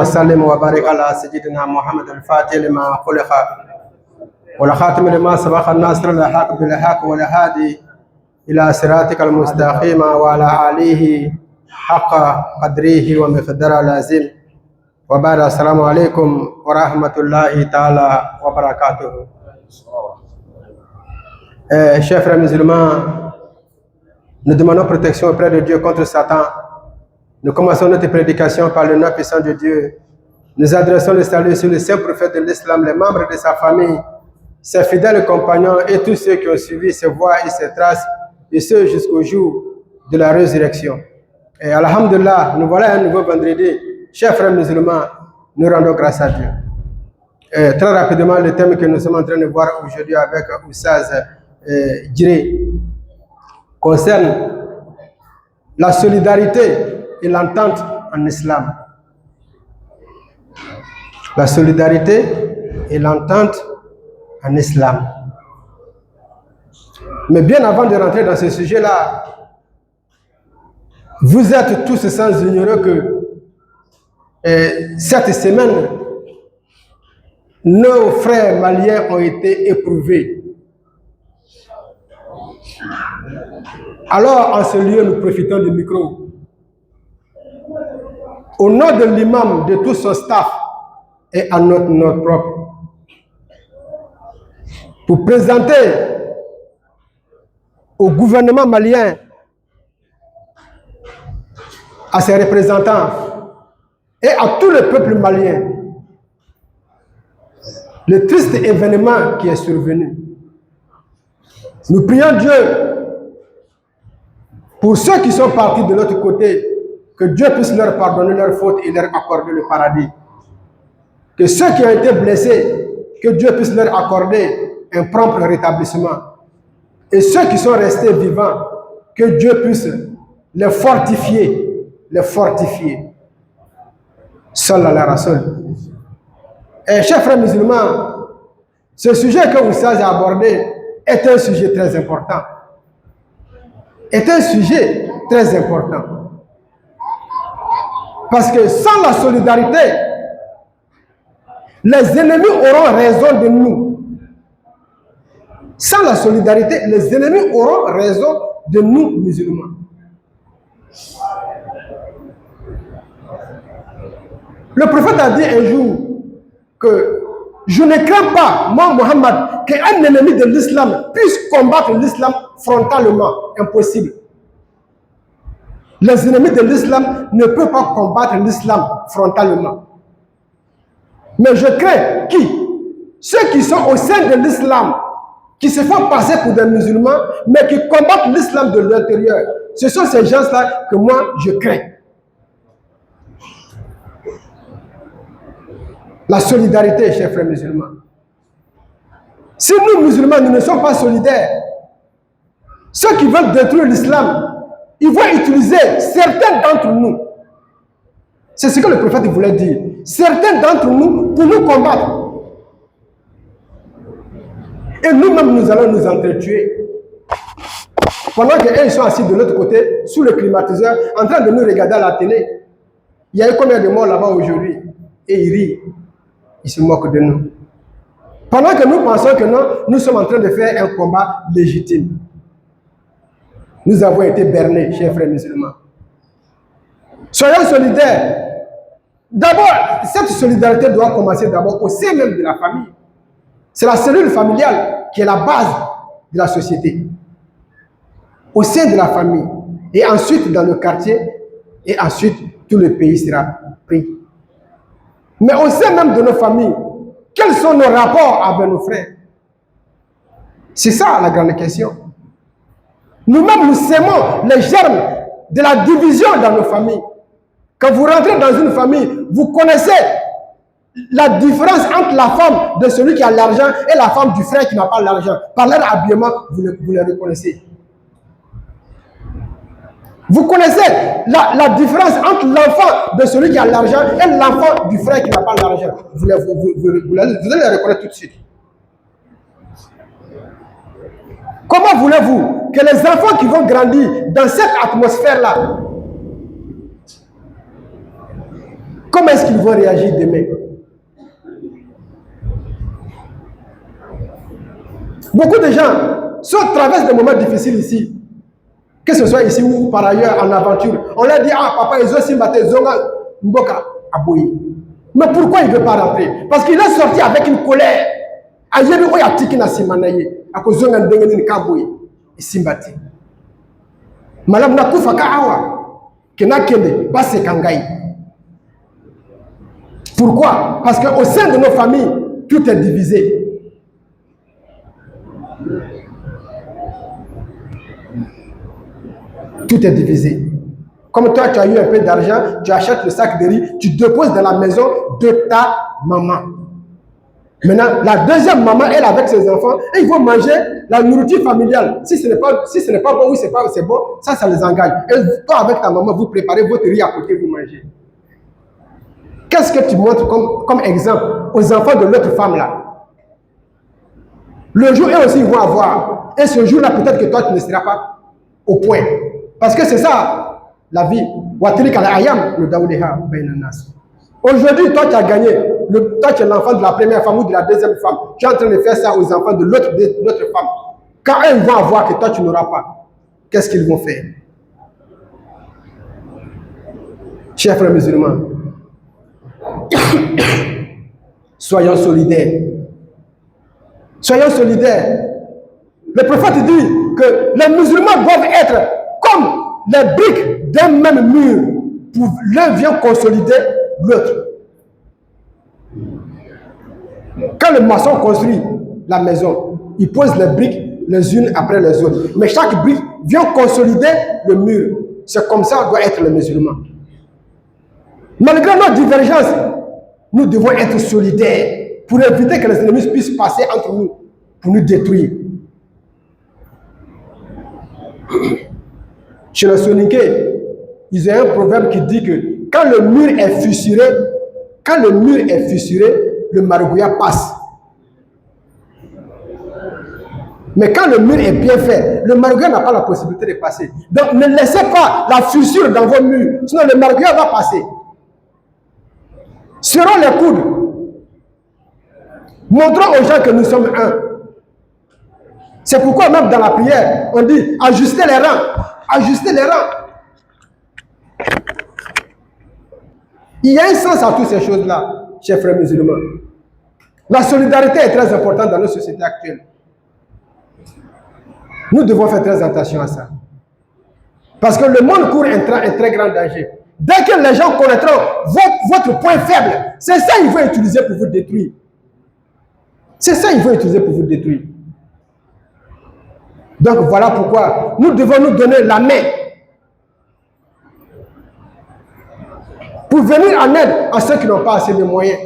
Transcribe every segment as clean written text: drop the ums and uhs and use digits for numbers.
وسلم وبارك على سيدنا محمد الفاتح لما خلق والخاتم لما سبق الناصر الحق بالحق والهادي إلى صراطك المستقيم وعلى آله حق قدره ومقداره العظيم وبعد السلام عليكم ورحمة الله تعالى وبركاته. Chers frères musulmans, nous demandons protection auprès de Dieu contre Satan. Nous commençons notre prédication par le nom puissant de Dieu. Nous adressons le salut sur le saint prophète de l'islam, les membres de sa famille, ses fidèles compagnons et tous ceux qui ont suivi ses voies et ses traces, et ce jusqu'au jour de la résurrection. Et alhamdulillah, nous voilà un nouveau vendredi. Chers frères musulmans, nous rendons grâce à Dieu. Et très rapidement, le thème que nous sommes en train de voir aujourd'hui avec Oussaz Djiré concerne la solidarité et l'entente en islam. La solidarité et l'entente en islam. Mais bien avant de rentrer dans ce sujet-là, vous êtes tous sans ignorer que cette semaine, nos frères maliens ont été éprouvés. Alors, en ce lieu, nous profitons du micro. Au nom de l'imam, de tout son staff et à notre nom propre, pour présenter au gouvernement malien, à ses représentants et à tout le peuple malien, le triste événement qui est survenu. Nous prions Dieu pour ceux qui sont partis de l'autre côté, que Dieu puisse leur pardonner leurs fautes et leur accorder le paradis. Que ceux qui ont été blessés, que Dieu puisse leur accorder un propre rétablissement. Et ceux qui sont restés vivants, que Dieu puisse les fortifier. Les fortifier. Sallallahu alayhi wa sallam. Et chers frères musulmans, ce sujet que Oussaz a abordé est un sujet très important. Est un sujet très important. Parce que sans la solidarité, les ennemis auront raison de nous. Sans la solidarité, les ennemis auront raison de nous, musulmans. Le prophète a dit un jour que je ne crains pas, moi, Mohammed, qu'un ennemi de l'islam puisse combattre l'islam frontalement. Impossible. Les ennemis de l'islam ne peuvent pas combattre l'islam frontalement. Mais je crains qui? Ceux qui sont au sein de l'islam, qui se font passer pour des musulmans, mais qui combattent l'islam de l'intérieur. Ce sont ces gens-là que moi, je crains. La solidarité, chers frères musulmans. Si nous, musulmans, nous ne sommes pas solidaires, ceux qui veulent détruire l'islam, ils vont utiliser certains d'entre nous. C'est ce que le prophète voulait dire. Certains d'entre nous pour nous combattre. Et nous-mêmes, nous allons nous entretuer. Pendant qu'eux sont assis de l'autre côté, sous le climatiseur, en train de nous regarder à la télé. Il y a eu combien de morts là-bas aujourd'hui? Et ils rient. Ils se moquent de nous. Pendant que nous pensons que non, nous sommes en train de faire un combat légitime. Nous avons été bernés, chers frères musulmans. Soyons solidaires. D'abord, cette solidarité doit commencer d'abord au sein même de la famille. C'est la cellule familiale qui est la base de la société. Au sein de la famille. Et ensuite dans le quartier. Et ensuite, tout le pays sera pris. Mais au sein même de nos familles, quels sont nos rapports avec nos frères? C'est ça la grande question. Nous-mêmes, nous sémons les germes de la division dans nos familles. Quand vous rentrez dans une famille, vous connaissez la différence entre la femme de celui qui a l'argent et la femme du frère qui n'a pas l'argent. Par leur habillement, vous les reconnaissez. Vous connaissez la différence entre l'enfant de celui qui a l'argent et l'enfant du frère qui n'a pas l'argent. Vous allez les reconnaître tout de suite. Comment voulez-vous que les enfants qui vont grandir dans cette atmosphère-là, comment est-ce qu'ils vont réagir demain? Beaucoup de gens traversent des moments difficiles ici, que ce soit ici ou par ailleurs en aventure. On leur dit, ah papa, ils ont si maté, zonga, mboka, aboui. Mais pourquoi il ne veut pas rentrer? Parce qu'il est sorti avec une colère. Ayebi oya tiki na simanaye, akozonga ndenge ni kaboui, isimbati. Malam na kufa ka awa, kena kende, base kangai. Pourquoi? Parce qu'au sein de nos familles, tout est divisé. Tout est divisé. Comme toi, tu as eu un peu d'argent, tu achètes le sac de riz, tu déposes dans la maison de ta maman. Maintenant, la deuxième maman, elle avec ses enfants, et ils vont manger la nourriture familiale. Si ce n'est pas bon, oui, c'est bon, ça les engage. Et toi, avec ta maman, vous préparez votre riz à côté, vous mangez. Qu'est-ce que tu montres comme exemple aux enfants de l'autre femme là? Le jour, eux aussi, ils vont avoir. Et ce jour-là, peut-être que toi, tu ne seras pas au point. Parce que c'est ça, la vie. Aujourd'hui, toi, tu as gagné. Toi, tu es l'enfant de la première femme ou de la deuxième femme. Tu es en train de faire ça aux enfants de l'autre femme. Quand eux, ils vont avoir que toi, tu n'auras pas, qu'est-ce qu'ils vont faire? Chers frères musulmans, soyons solidaires. Soyons solidaires. Le prophète dit que les musulmans doivent être comme les briques d'un même mur. L'un vient consolider l'autre. Quand le maçon construit la maison, il pose les briques les unes après les autres. Mais chaque brique vient consolider le mur. C'est comme ça doit être le musulman. Malgré nos divergences, nous devons être solidaires pour éviter que les ennemis puissent passer entre nous pour nous détruire. Chez les Soninké, ils ont un proverbe qui dit que quand le mur est fissuré, le margouillat passe. Mais quand le mur est bien fait, le margouillat n'a pas la possibilité de passer. Donc ne laissez pas la fissure dans vos murs, sinon le margouillat va passer. Serrons les coudes. Montrons aux gens que nous sommes un. C'est pourquoi même dans la prière, on dit ajustez les rangs. Ajustez les rangs. Il y a un sens à toutes ces choses-là, chers frères musulmans. La solidarité est très importante dans nos sociétés actuelles. Nous devons faire très attention à ça. Parce que le monde court un très grand danger. Dès que les gens connaîtront votre point faible, c'est ça qu'ils vont utiliser pour vous détruire. C'est ça qu'ils vont utiliser pour vous détruire. Donc voilà pourquoi nous devons nous donner la main pour venir en aide à ceux qui n'ont pas assez de moyens.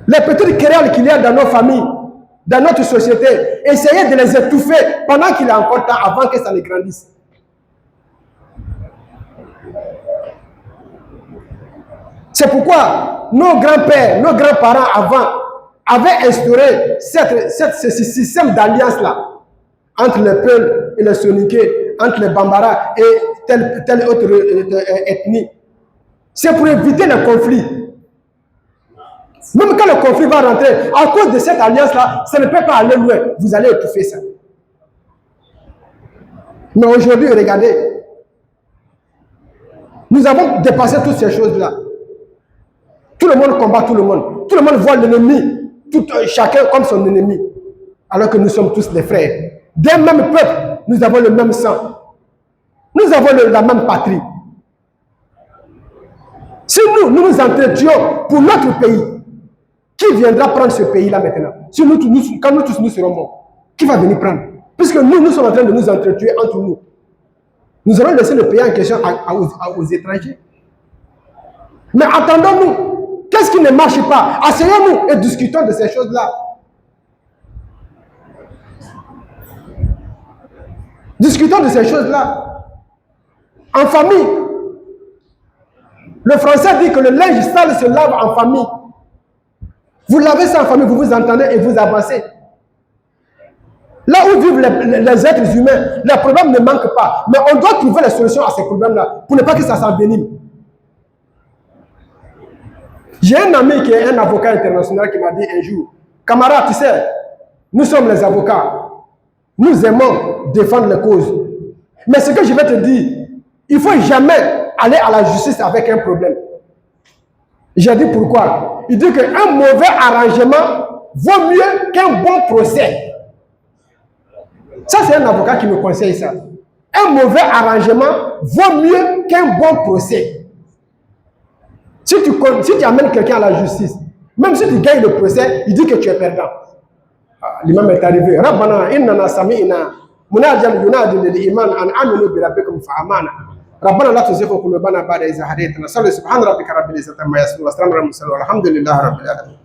Les petites querelles qu'il y a dans nos familles, dans notre société, essayez de les étouffer pendant qu'il y a encore temps avant que ça ne grandisse. C'est pourquoi nos grands-pères, nos grands-parents avant avaient instauré ce système d'alliance-là entre les Peuls et les Soninké, entre les Bambara et telle autre ethnie. C'est pour éviter le conflit. Même quand le conflit va rentrer, à cause de cette alliance-là, ça ne peut pas aller loin. Vous allez étouffer ça. Mais aujourd'hui, regardez, nous avons dépassé toutes ces choses-là. Tout le monde combat tout le monde. Tout le monde voit l'ennemi, chacun comme son ennemi. Alors que nous sommes tous des frères. D'un même peuple, nous avons le même sang. Nous avons la même patrie. Si nous nous entretuons pour notre pays, qui viendra prendre ce pays-là maintenant? Si quand nous tous nous serons morts, qui va venir prendre? Puisque nous sommes en train de nous entretuer entre nous. Nous allons laisser le pays en question aux étrangers. Mais attendons-nous. Qu'est-ce qui ne marche pas? Asseyons-nous et discutons de ces choses-là. Discutons de ces choses-là. En famille. Le français dit que le linge sale se lave en famille. Vous lavez ça en famille, vous vous entendez et vous avancez. Là où vivent les êtres humains, les problèmes ne manquent pas. Mais on doit trouver les solutions à ces problèmes-là pour ne pas que ça s'envenime. J'ai un ami qui est un avocat international qui m'a dit un jour, camarade, tu sais, nous sommes les avocats. Nous aimons défendre les causes. Mais ce que je vais te dire, il ne faut jamais aller à la justice avec un problème. J'ai dit pourquoi. Il dit qu'un mauvais arrangement vaut mieux qu'un bon procès. Ça, c'est un avocat qui me conseille ça. Un mauvais arrangement vaut mieux qu'un bon procès. Si tu amènes quelqu'un à la justice, même si tu gagnes le procès, il dit que tu es perdant. L'imam est arrivé. Rabbana innana sami'na munadiyan yunadi lil iman an aminu bi rabbikum fa amana. Rabbana la tuzigh qulubana ba'da idh hadaytana. Subhana rabbika rabbil izzati amma yasifun wa salamun alal mursalin walhamdulillahi rabbil alamin.